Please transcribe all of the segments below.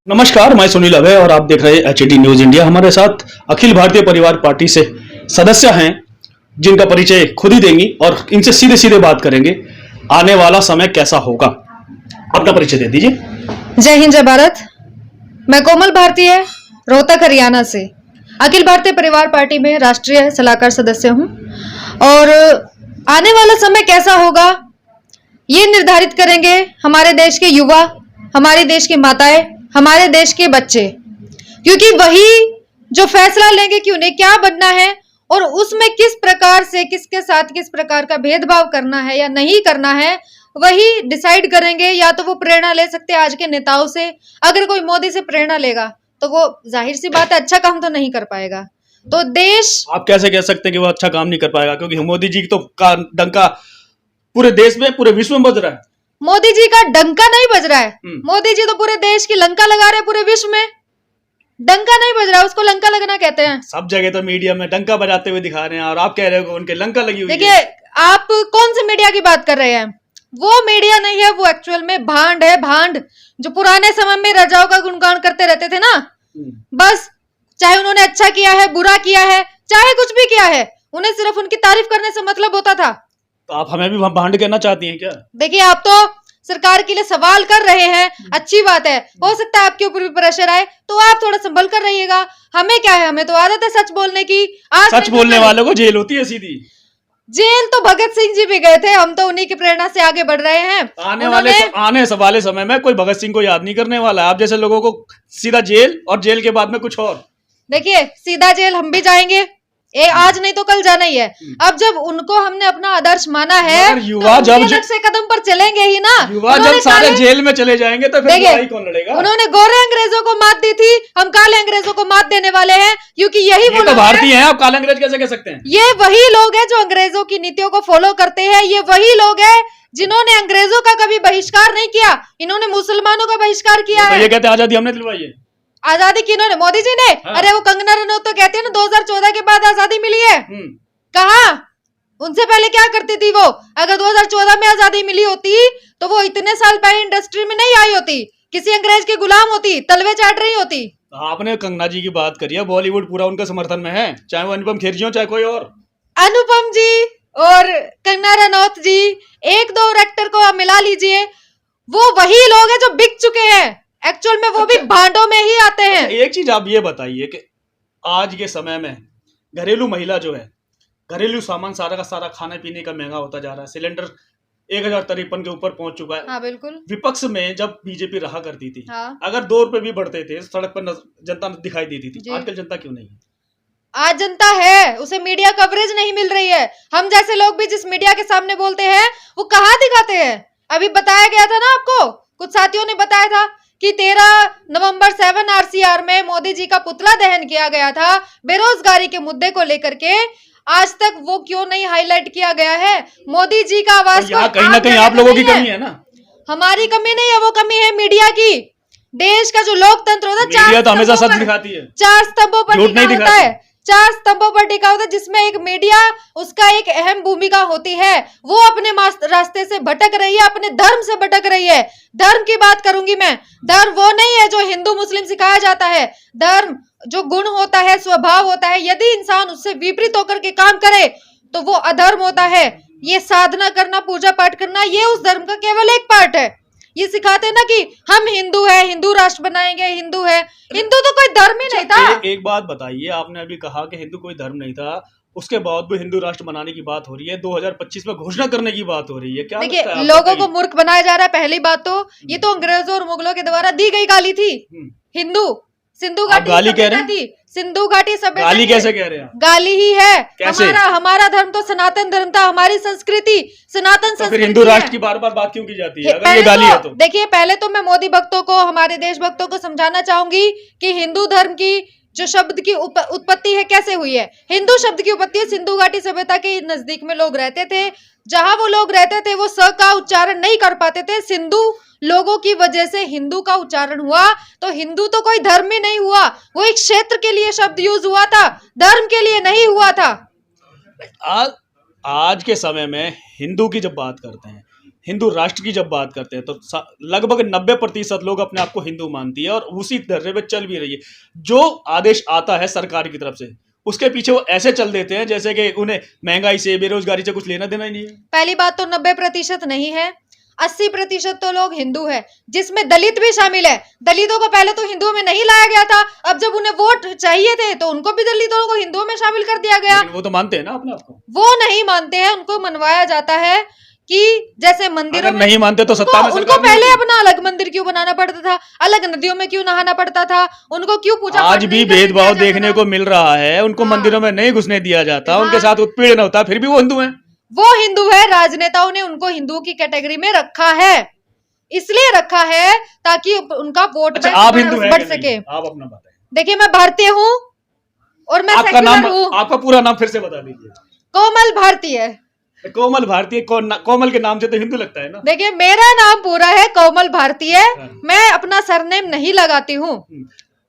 नमस्कार, मैं सुनील अभय और आप देख रहे हैं एचडी न्यूज इंडिया। हमारे साथ अखिल भारतीय परिवार पार्टी से सदस्य हैं जिनका परिचय खुद ही देंगी और इनसे सीधे सीधे बात करेंगे। आने वाला समय कैसा होगा, अपना परिचय दे दीजिए। जय हिंद, जय भारत। मैं कोमल भारतीय, रोहतक हरियाणा से अखिल भारतीय परिवार पार्टी में राष्ट्रीय सलाहकार सदस्य हूं। और आने वाला समय कैसा होगा ये निर्धारित करेंगे हमारे देश के युवा, हमारे देश की माताएं, हमारे देश के बच्चे, क्योंकि वही जो फैसला लेंगे कि उन्हें क्या बनना है और उसमें किस प्रकार से किसके साथ किस प्रकार का भेदभाव करना है या नहीं करना है, वही डिसाइड करेंगे। या तो वो प्रेरणा ले सकते हैं आज के नेताओं से। अगर कोई मोदी से प्रेरणा लेगा तो वो जाहिर सी बात है अच्छा काम तो नहीं कर पाएगा। तो देश, आप कैसे कह सकते हैं कि वो अच्छा काम नहीं कर पाएगा, क्योंकि मोदी जी तो का डंका पूरे देश में, पूरे विश्व में बज रहा है। मोदी जी का डंका नहीं बज रहा है। मोदी जी तो पूरे देश की लंका लगा रहे हैं, पूरे विश्व में डंका नहीं बज रहा है, उसको लंका लगना कहते हैं। सब जगह तो मीडिया में डंका बजाते हुए दिखा रहे हैं और आप कह रहे हो कि उनके लंका लगी हुई है। देखिए, आप कौन से मीडिया की बात कर रहे हैं? वो मीडिया नहीं है, वो एक्चुअल में भांड है, भांड जो पुराने समय में राजाओं का गुणगान करते रहते थे ना। बस चाहे उन्होंने अच्छा किया है, बुरा किया है, चाहे कुछ भी किया है, उन्हें सिर्फ उनकी तारीफ करने से मतलब होता था। तो आप हमें भी भांड कहना चाहती हैं क्या? देखिए, आप तो सरकार के लिए सवाल कर रहे हैं, अच्छी बात है। हो सकता है आपके ऊपर भी प्रेशर आए, तो आप थोड़ा संभल कर रहिएगा। हमें क्या है, हमें तो आदत है सच बोलने की। आज सच बोलने वालों को जेल होती है सीधी। जेल तो भगत सिंह जी भी गए थे, हम तो उन्हीं की प्रेरणा से आगे बढ़ रहे हैं। आने वाले समय में कोई भगत सिंह को याद नहीं करने वाला। आप जैसे लोगों को सीधा जेल और जेल के बाद में कुछ और। देखिए, सीधा जेल हम भी जाएंगे, आज नहीं तो कल जाना ही है। अब जब उनको हमने अपना आदर्श माना है, युवा तो जब से कदम पर चलेंगे ही ना। युवा जब सारे जेल में चले जाएंगे तो फिर लड़ाई कौन लड़ेगा? उन्होंने गोरे अंग्रेजों को मात दी थी, हम काले अंग्रेजों को मात देने वाले हैं, क्योंकि यही वो तो भारतीय हैं। आप काले अंग्रेज कैसे कह सकते हैं? ये वही लोग हैं जो अंग्रेजों की नीतियों को फॉलो करते हैं। ये वही लोग हैं जिन्होंने अंग्रेजों का कभी बहिष्कार नहीं किया, इन्होंने मुसलमानों का बहिष्कार किया है। ये कहते हैं आजादी हमने दिलवाई है। आजादी किन्होंने? मोदी जी ने। हाँ। अरे वो कंगना रनौत तो कहती है ना 2014 के बाद आजादी मिली है। कहा? उनसे पहले क्या करती थी वो? अगर 2014 में आजादी मिली होती तो वो इतने साल पहले इंडस्ट्री में नहीं आई होती, किसी अंग्रेज के गुलाम होती, तलवे चाट रही होती। आपने कंगना जी की बात करी है, बॉलीवुड पूरा उनका समर्थन में है, चाहे वो अनुपम खेर जी हो चाहे कोई और। अनुपम जी और कंगना रनौत जी, एक दो और एक्टर को आप मिला लीजिए, वो वही लोग हैं जो बिक चुके हैं। एक्चुअल में वो भी भांडों में ही आते हैं। एक चीज आप ये बताइए कि आज के समय में घरेलू महिला जो है, घरेलू सामान सारा का सारा खाने पीने का महंगा होता जा रहा है। सिलेंडर 1053 के ऊपर पहुंच चुका है। हाँ, बिल्कुल। विपक्ष में जब बीजेपी रहा करती थी, हाँ। अगर 2 रुपए भी बढ़ते थे सड़क पर जनता दिखाई देती थी। आजकल जनता क्यों नहीं है? आज जनता है, उसे मीडिया कवरेज नहीं मिल रही है। हम जैसे लोग भी जिस मीडिया के सामने बोलते हैं वो कहाँ दिखाते हैं? अभी बताया गया था ना आपको, कुछ साथियों ने बताया था कि 13 नवंबर 7 आरसीआर में मोदी जी का पुतला दहन किया गया था बेरोजगारी के मुद्दे को लेकर के। आज तक वो क्यों नहीं हाईलाइट किया गया है? मोदी जी का आवाज कहीं ना कहीं आप लोगों की कमी है ना। हमारी कमी नहीं है, वो कमी है मीडिया की। देश का जो लोकतंत्र होता है, मीडिया तो हमेशा सच दिखाती है, 4 स्तंभों पर झूठ नहीं होता है। 4 स्तंभों पर टिका होता है, जिसमें एक मीडिया, उसका एक अहम भूमिका होती है। वो अपने रास्ते से भटक रही है, अपने धर्म से भटक रही है। धर्म की बात करूंगी मैं। धर्म वो नहीं है जो हिंदू मुस्लिम सिखाया जाता है। धर्म जो गुण होता है, स्वभाव होता है, यदि इंसान उससे विपरीत होकर के काम करे तो वो अधर्म होता है। ये साधना करना, पूजा पाठ करना, ये उस धर्म का केवल एक पार्ट है। ये सिखाते ना कि हम हिंदू है, हिंदू राष्ट्र बनाएंगे, हिंदू है। हिंदू तो कोई धर्म ही नहीं था। एक बात बताइए, आपने अभी कहा कि हिंदू कोई धर्म नहीं था, उसके बाद भी हिंदू राष्ट्र बनाने की बात हो रही है, 2025 में घोषणा करने की बात हो रही है। क्या देखिए, लोगों को मूर्ख बनाया जा रहा है। पहली बात तो ये तो अंग्रेजों और मुगलों के द्वारा दी गई गाली थी। हिंदू सिंधु घाटी गाली कह रहे थी, सिंधु घाटी सभ्यता। गाली कैसे कह रहे हैं? गाली ही है। कैसे? हमारा धर्म तो सनातन धर्म था, हमारी संस्कृति सनातन संस्कृति। फिर हिंदू राष्ट्र की बार बार बात क्यों की जाती है अगर ये गाली है तो? देखिए, पहले तो मैं मोदी भक्तों को, हमारे देश भक्तों को समझाना चाहूंगी कि हिंदू धर्म की जो शब्द की उत्पत्ति है कैसे हुई है। हिंदू शब्द की उत्पत्ति सिंधु घाटी सभ्यता के नजदीक में लोग रहते थे, जहां वो लोग रहते थे वो स का उच्चारण नहीं कर पाते थे। सिंधु लोगों की वजह से हिंदू का उच्चारण हुआ। तो हिंदू तो कोई धर्म ही नहीं हुआ, वो एक क्षेत्र के लिए शब्द यूज हुआ था, धर्म के लिए नहीं हुआ था। आज के समय में हिंदू की जब बात करते हैं, हिंदू राष्ट्र की जब बात करते हैं तो लगभग 90% लोग अपने आप को हिंदू मानती है और उसी धर्रे पे चल भी रही है। जो आदेश आता है सरकार की तरफ से उसके पीछे वो ऐसे चल देते हैं जैसे कि उन्हें महंगाई से, बेरोजगारी से कुछ लेना देना ही नहीं है। पहली बात तो 90% नहीं है, 80% तो लोग हिंदू है, जिसमें दलित भी शामिल है। दलितों को पहले तो हिंदुओं में नहीं लाया गया था, अब जब उन्हें वोट चाहिए थे तो उनको भी दलितों को हिंदुओं में शामिल कर दिया गया। वो तो मानते हैं ना अपने आप को। वो नहीं मानते हैं, उनको मनवाया जाता है कि जैसे मंदिरों में नहीं मानते तो सत्ता में उनको पहले अपना अलग मंदिर क्यों बनाना पड़ता था, अलग नदियों में क्यों नहाना पड़ता था, उनको क्यों पूजा आज भी भेदभाव देखने को मिल रहा है। उनको मंदिरों में नहीं घुसने दिया जाता, उनके साथ उत्पीड़न होता, फिर भी वो हिंदू हैं। वो हिंदू है, राजनेताओं ने उनको हिंदुओं की कैटेगरी में रखा है, इसलिए रखा है ताकि उनका वोट आप हिंदू बढ़ सके। आप अपना बताएं। देखिए मैं भारतीय हूँ और मैं आपका नाम, आपका पूरा नाम फिर से बता दीजिए। कोमल भारतीय। कोमल भारतीय, कोमल के नाम से तो हिंदू लगता है ना। देखिए मेरा नाम पूरा है कोमल भारतीय, मैं अपना सरनेम नहीं लगाती हूँ।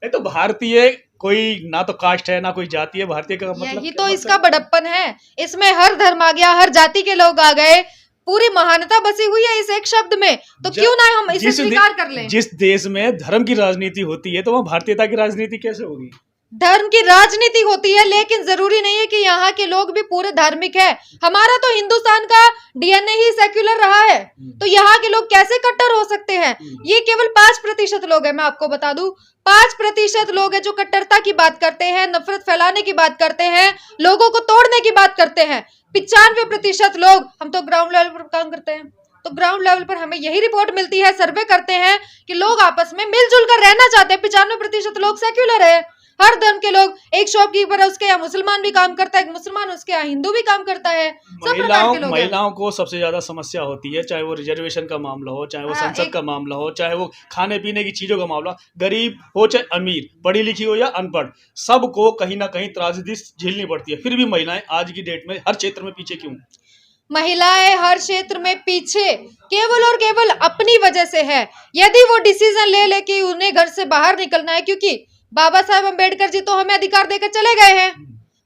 तो भारतीय कोई ना तो कास्ट है ना कोई जाति है, भारतीय का मतलब यही तो इसका बड़प्पन है। इसमें हर धर्म आ गया, हर जाति के लोग आ गए, पूरी महानता बसी हुई है इस एक शब्द में, तो क्यों ना हम इसे स्वीकार कर लें। जिस देश में धर्म की राजनीति होती है तो वहाँ भारतीयता की राजनीति कैसे होगी? धर्म की राजनीति होती है, लेकिन जरूरी नहीं है कि यहाँ के लोग भी पूरे धार्मिक है। हमारा तो हिंदुस्तान का डीएनए ही सेक्युलर रहा है, तो यहाँ के लोग कैसे कट्टर हो सकते हैं? ये केवल 5% लोग हैं, मैं आपको बता दूं, 5% लोग हैं जो कट्टरता की बात करते हैं, नफरत फैलाने की बात करते हैं, लोगों को तोड़ने की बात करते हैं। 95% लोग, हम तो ग्राउंड लेवल पर काम करते हैं, तो ग्राउंड लेवल पर हमें यही रिपोर्ट मिलती है, सर्वे करते हैं कि लोग आपस में मिलजुल कर रहना चाहते हैं। 95% लोग सेक्युलर है, हर धर्म के लोग, एक शॉपकीपर है उसके यहाँ मुसलमान भी काम करता है, मुसलमान उसके यहाँ हिंदू भी काम करता है, सब प्रकार के लोग। महिलाओं को सबसे ज्यादा समस्या होती है, चाहे वो रिजर्वेशन का मामला हो, चाहे वो संसद का मामला हो, चाहे वो खाने पीने की चीजों का मामला, गरीब हो चाहे अमीर, पढ़ी लिखी हो या अनपढ़, सबको कहीं ना कहीं त्रासदी झेलनी पड़ती है। फिर भी महिलाएं आज की डेट में हर क्षेत्र में पीछे क्यों? महिलाएं हर क्षेत्र में पीछे केवल और केवल अपनी वजह से है। यदि वो डिसीजन ले कि उन्हें घर से बाहर निकलना है, क्योंकि बाबा साहब अम्बेडकर जी तो हमें अधिकार देकर चले गए हैं,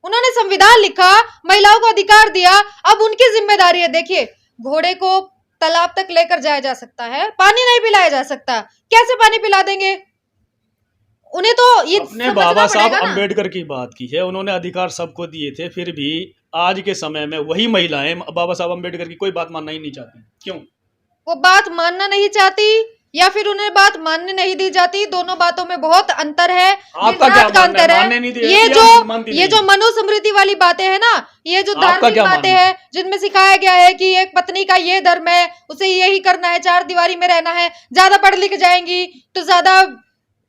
उन्होंने संविधान लिखा, महिलाओं को अधिकार दिया, अब उनकी जिम्मेदारी है। देखिए घोड़े को तालाब तक लेकर जाया जा सकता है, पानी नहीं पिलाया जा सकता, कैसे पानी पिला देंगे उन्हें? तो ये अपने बाबा साहब अम्बेडकर की बात की है, उन्होंने अधिकार सबको दिए थे, फिर भी आज के समय में वही महिलाएं बाबा साहब अम्बेडकर की कोई बात मानना ही नहीं चाहती। क्यों? वो बात मानना नहीं चाहती या फिर उन्हें बात मानने नहीं दी जाती, दोनों बातों में बहुत अंतर है। आपका क्या अंतर है? ये जो मनुस्मृति वाली बातें हैं ना, ये जो धार्मिक बातें हैं जिनमें सिखाया गया है कि एक पत्नी का ये धर्म है, उसे यही करना है, 4 दीवारी में रहना है, ज्यादा पढ़ लिख जाएंगी तो ज्यादा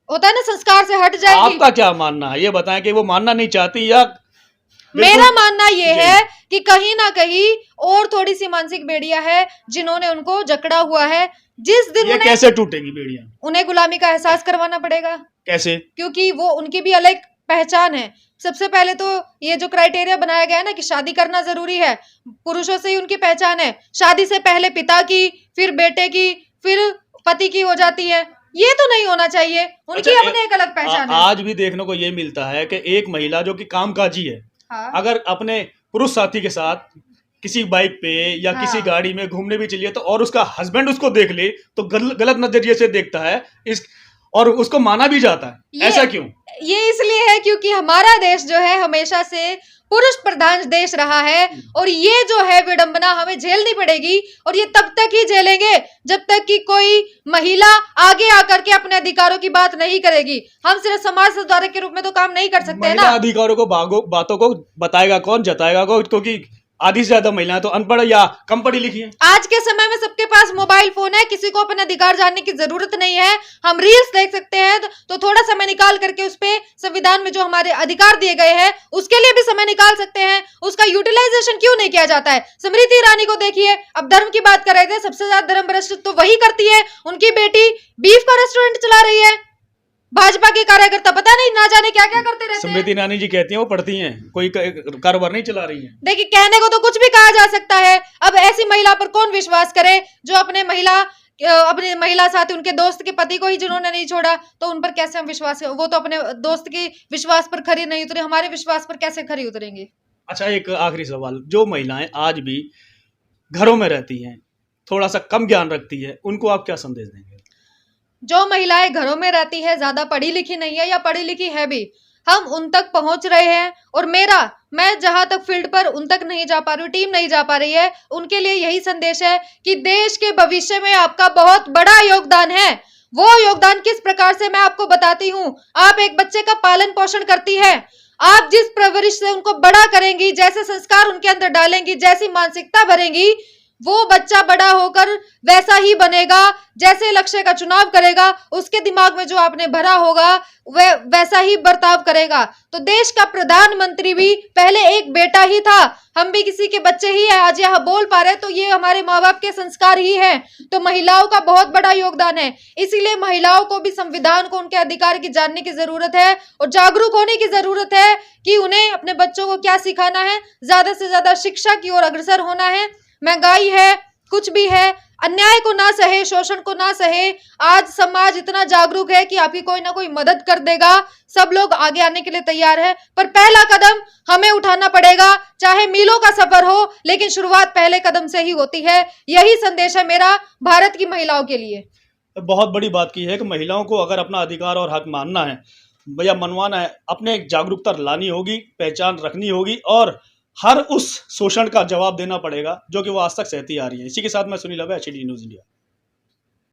होता है ना, संस्कार से हट जाएगी। आपका क्या मानना है, ये बताएं कि वो मानना नहीं चाहती या? मेरा मानना ये है कि कहीं ना कहीं और थोड़ी सी मानसिक बेड़ियां है जिन्होंने उनको जकड़ा हुआ है। जिस दिन ये कैसे टूटेगी बेड़ियां? उन्हें गुलामी का एहसास करवाना पड़ेगा। कैसे? क्योंकि वो उनकी भी अलग पहचान है। सबसे पहले तो ये जो क्राइटेरिया बनाया गया है ना कि शादी करना जरूरी है, पुरुषों से ही उनकी पहचान है, शादी से पहले पिता की, फिर बेटे की, फिर पति की हो जाती है, ये तो नहीं होना चाहिए। उनकी अपनी एक अलग पहचान है। आज भी देखने को ये मिलता है कि एक महिला जो कि कामकाजी है, अगर अपने पुरुष साथी के साथ किसी बाइक पे या किसी गाड़ी में घूमने भी चलिए तो और उसका हस्बैंड उसको देख ले तो गलत नजरिए से देखता है इस, और उसको माना भी जाता है। ऐसा क्यों? ये इसलिए है क्योंकि हमारा देश जो है हमेशा से पुरुष प्रधान देश रहा है, और ये जो है विडंबना हमें झेलनी पड़ेगी, और ये तब तक ही झेलेंगे जब तक कि कोई महिला आगे आकर के अपने अधिकारों की बात नहीं करेगी। हम सिर्फ समाज सुधारक के रूप में तो काम नहीं कर सकते ना। अधिकारों को बातों को बताएगा कौन, जताएगा कौन? क्योंकि आधी से ज्यादा महिलाएं तो अनपढ़ या कम पढ़ी लिखी हैं। आज के समय में सबके पास मोबाइल फोन है, किसी को अपने अधिकार जानने की जरूरत नहीं है। हम रील्स देख सकते हैं तो थोड़ा समय निकाल करके उस पे संविधान में जो हमारे अधिकार दिए गए हैं उसके लिए भी समय निकाल सकते हैं। उसका यूटिलाइजेशन क्यों नहीं किया जाता है? स्मृति ईरानी को देखिए, अब धर्म की बात कर रहे थे, सबसे ज्यादा धर्म भ्रष्ट तो वही करती है। उनकी बेटी बीफ का रेस्टोरेंट चला रही है, भाजपा के कार्यकर्ता पता नहीं ना जाने क्या क्या करते रहते हैं। स्मृति ईरानी जी कहती हैं वो पढ़ती हैं, कोई कारोबार नहीं चला रही हैं। देखिए कहने को तो कुछ भी कहा जा सकता है, अब ऐसी महिला पर कौन विश्वास करे जो अपने महिला साथी, उनके दोस्त के पति को ही जिन्होंने नहीं छोड़ा, तो उन पर कैसे हम विश्वास? वो तो अपने दोस्त के विश्वास पर खरी नहीं उतरे, हमारे विश्वास पर कैसे खरी उतरेंगे? अच्छा, एक आखिरी सवाल, जो महिलाएं आज भी घरों में रहती हैं, थोड़ा सा कम ज्ञान रखती है, उनको आप क्या संदेश देंगे? जो महिलाएं घरों में रहती है, ज्यादा पढ़ी लिखी नहीं है या पढ़ी लिखी है भी, हम उन तक पहुंच रहे हैं। और मैं जहां तक फील्ड पर उन तक नहीं जा पा रही हूँ, टीम नहीं जा पा रही है, उनके लिए यही संदेश है कि देश के भविष्य में आपका बहुत बड़ा योगदान है। वो योगदान किस प्रकार से मैं आपको बताती हूँ। आप एक बच्चे का पालन पोषण करती है, आप जिस परवरिश से उनको बड़ा करेंगी, जैसे संस्कार उनके अंदर डालेंगी, जैसी मानसिकता भरेंगी, वो बच्चा बड़ा होकर वैसा ही बनेगा। जैसे लक्ष्य का चुनाव करेगा, उसके दिमाग में जो आपने भरा होगा वह वैसा ही बर्ताव करेगा। तो देश का प्रधानमंत्री भी पहले एक बेटा ही था, हम भी किसी के बच्चे ही हैं, आज यहाँ बोल पा रहे, तो ये हमारे माँ बाप के संस्कार ही हैं। तो महिलाओं का बहुत बड़ा योगदान है, इसीलिए महिलाओं को भी संविधान को उनके अधिकार की जानने की जरूरत है और जागरूक होने की जरूरत है कि उन्हें अपने बच्चों को क्या सिखाना है। ज्यादा से ज्यादा शिक्षा की ओर अग्रसर होना है। महंगाई है, कुछ भी है, अन्याय को ना सहे, शोषण को ना सहे। आज समाज इतना जागरूक है कि आपकी कोई ना कोई मदद कर देगा, सब लोग आगे आने के लिए तैयार है, पर पहला कदम हमें उठाना पड़ेगा। चाहे मीलों का सफर हो, लेकिन शुरुआत पहले कदम से ही होती है। यही संदेश है मेरा भारत की महिलाओं के लिए। बहुत बड़ी बात की है कि महिलाओं को अगर अपना अधिकार और हक मानना है या मनवाना है, अपने एक जागरूकता लानी होगी, पहचान रखनी होगी और हर उस शोषण का जवाब देना पड़ेगा जो कि वो आज तक सहती आ रही है। इसी के साथ मैं सुनील अभय, HD न्यूज़ इंडिया।